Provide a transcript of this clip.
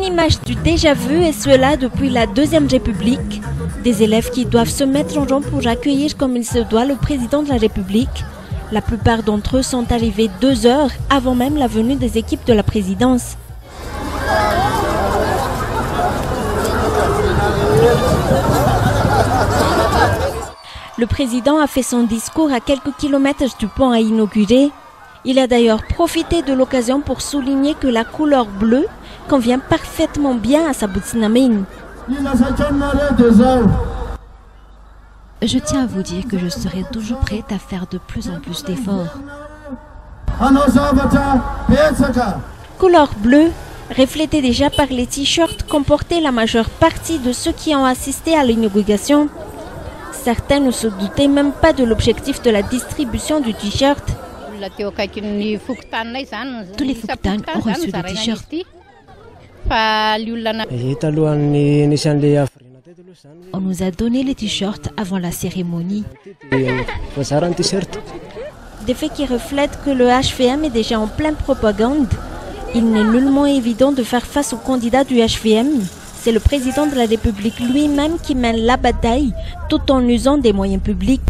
image du déjà-vu et cela depuis la Deuxième République. Des élèves qui doivent se mettre en rang pour accueillir comme il se doit le président de la République. La plupart d'entre eux sont arrivés 2 heures avant même la venue des équipes de la présidence. Le président a fait son discours à quelques kilomètres du pont à inaugurer. Il a d'ailleurs profité de l'occasion pour souligner que la couleur bleue convient parfaitement bien à sa Butsinamine. Je tiens à vous dire que je serai toujours prête à faire de plus en plus d'efforts. Couleur bleue, reflétée déjà par les t-shirts qu'ont porté la majeure partie de ceux qui ont assisté à l'inauguration. Certains ne se doutaient même pas de l'objectif de la distribution du t-shirt. Tous les Fuktan ont reçu des t-shirts. On nous a donné les t-shirts avant la cérémonie. Des faits qui reflètent que le HVM est déjà en pleine propagande. Il n'est nullement évident de faire face au candidat du HVM. C'est le président de la République lui-même qui mène la bataille tout en usant des moyens publics.